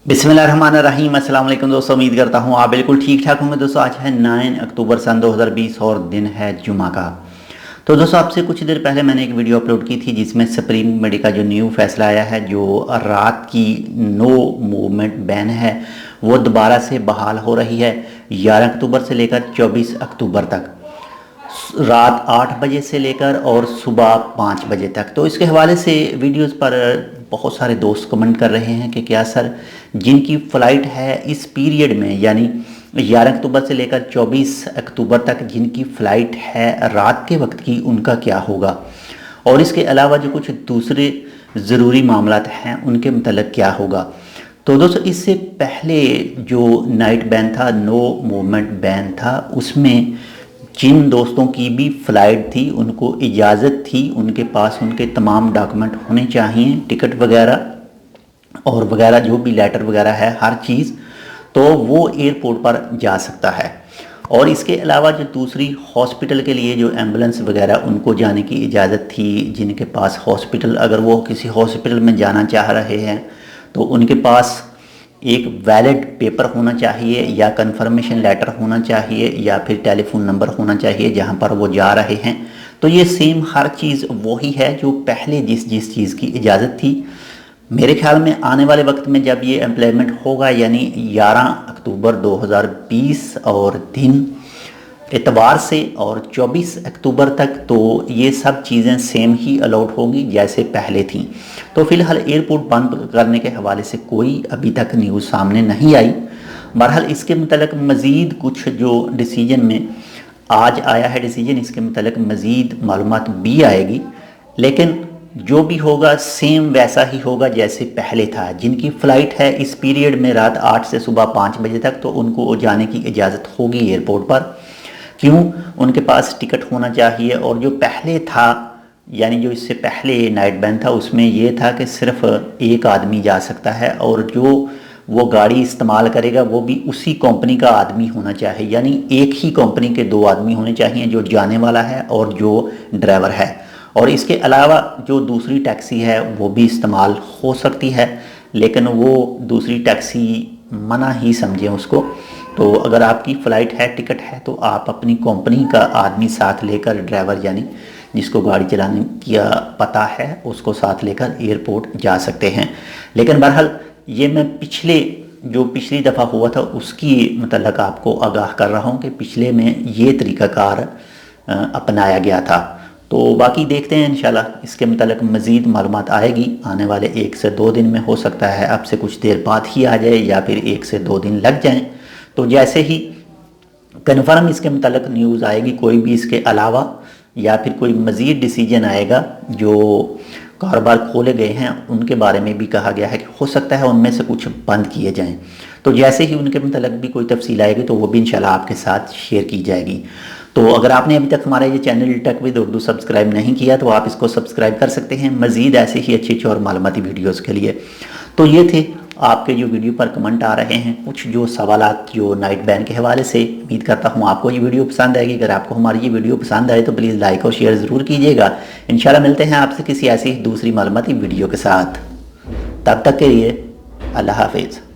बिस्मिल्लाहिर्रहमानिर्रहीम। अस्सलाम वालेकुम दोस्तों, उम्मीद करता हूँ आप बिल्कुल ठीक ठाक होंगे। दोस्तों आज है 9 अक्टूबर सन 2020 और दिन है जुमा का। तो दोस्तों आपसे कुछ देर पहले मैंने एक वीडियो अपलोड की थी जिसमें सुप्रीम कोर्ट का जो न्यू फैसला आया है, जो रात की नो मूवमेंट बैन है वो दोबारा से बहाल हो रही है 11 अक्टूबर से लेकर 24 अक्टूबर तक, रात 8 बजे से लेकर और सुबह 5 बजे तक। तो इसके हवाले से वीडियोस पर बहुत सारे दोस्त कमेंट कर रहे हैं कि क्या सर, जिनकी फ़्लाइट है इस पीरियड में यानी 11 अक्टूबर से लेकर 24 अक्टूबर तक जिनकी फ़्लाइट है रात के वक्त की, उनका क्या होगा, और इसके अलावा जो कुछ दूसरे ज़रूरी मामलात हैं उनके मतलब क्या होगा। तो दोस्तों इससे पहले जो नाइट बैन था, नो मूवमेंट बैन था, उसमें जिन दोस्तों की भी फ़्लाइट थी उनको इजाज़त थी, उनके पास उनके तमाम डॉक्यूमेंट होने चाहिए, टिकट वगैरह और वगैरह जो भी लेटर वगैरह है हर चीज़, तो वो एयरपोर्ट पर जा सकता है। और इसके अलावा जो दूसरी हॉस्पिटल के लिए जो एम्बुलेंस वगैरह उनको जाने की इजाज़त थी, जिनके पास हॉस्पिटल, अगर वो किसी हॉस्पिटल में जाना चाह रहे हैं तो उनके पास एक वैलिड पेपर होना चाहिए या कंफर्मेशन लेटर होना चाहिए या फिर टेलीफोन नंबर होना चाहिए जहां पर वो जा रहे हैं। तो ये सेम हर चीज़ वही है जो पहले जिस चीज़ की इजाज़त थी। मेरे ख्याल में आने वाले वक्त में जब ये एम्प्लॉयमेंट होगा यानी 11 अक्टूबर 2020 और दिन इतवार से और 24 अक्टूबर तक, तो ये सब चीज़ें सेम ही अलाउड होंगी जैसे पहले थी। तो फिलहाल एयरपोर्ट बंद करने के हवाले से कोई अभी तक न्यूज़ सामने नहीं आई। बहरहाल इसके मतलब मज़ीद कुछ जो डिसीजन में आज आया है डिसीजन, इसके मतलब मज़ीद मालूमात भी आएगी, लेकिन जो भी होगा सेम वैसा ही होगा जैसे पहले था। जिनकी फ़्लाइट है इस पीरियड में रात 8 से सुबह 5 बजे तक, तो उनको जाने की इजाज़त होगी एयरपोर्ट पर। क्यों? उनके पास टिकट होना चाहिए। और जो पहले था यानी जो इससे पहले नाइट बैन था उसमें ये था कि सिर्फ एक आदमी जा सकता है और जो वो गाड़ी इस्तेमाल करेगा वो भी उसी कंपनी का आदमी होना चाहिए, यानी एक ही कंपनी के 2 आदमी होने चाहिए, जो जाने वाला है और जो ड्राइवर है। और इसके अलावा जो दूसरी टैक्सी है वो भी इस्तेमाल हो सकती है, लेकिन वो दूसरी टैक्सी मना ही समझें उसको। तो अगर आपकी फ़्लाइट है, टिकट है, तो आप अपनी कंपनी का आदमी साथ लेकर, ड्राइवर यानी जिसको गाड़ी चलाने का पता है उसको साथ लेकर एयरपोर्ट जा सकते हैं। लेकिन बहरहाल ये मैं पिछली दफ़ा हुआ था उसकी मतलब आपको आगाह कर रहा हूँ कि पिछले में ये तरीक़ाकार अपनाया गया था। तो बाकी देखते हैं इंशाल्लाह इसके मतलब मज़ीद मालूमात आएगी आने वाले 1 से 2 दिन में। हो सकता है अब से कुछ देर बाद ही आ जाए या फिर 1 से 2 दिन लग जाएं। तो जैसे ही कन्फर्म इसके मतलब न्यूज़ आएगी, कोई भी इसके अलावा या फिर कोई मज़ीद डिसीजन आएगा, जो कारोबार खोले गए हैं उनके बारे में भी कहा गया है कि हो सकता है उनमें से कुछ बंद किए जाएं। तो जैसे ही उनके मतलब भी कोई तफसील आएगी तो वो भी इंशाल्लाह आपके साथ शेयर की जाएगी। तो अगर आपने अभी तक हमारा ये channel tech with Urdu subscribe नहीं किया तो आप इसको सब्सक्राइब कर सकते हैं मज़ीद ऐसे ही अच्छी और मालूमाती वीडियोज़ के लिए। तो ये थे आपके जो वीडियो पर कमेंट आ रहे हैं, कुछ जो सवालात जो नाइट बैन के हवाले से। उम्मीद करता हूँ आपको ये वीडियो पसंद आएगी। अगर आपको हमारी ये वीडियो पसंद आए तो प्लीज़ लाइक और शेयर ज़रूर कीजिएगा। इंशाल्लाह मिलते हैं आपसे किसी ऐसी दूसरी मालूमाती वीडियो के साथ। तब तक के लिए अल्लाह हाफिज़।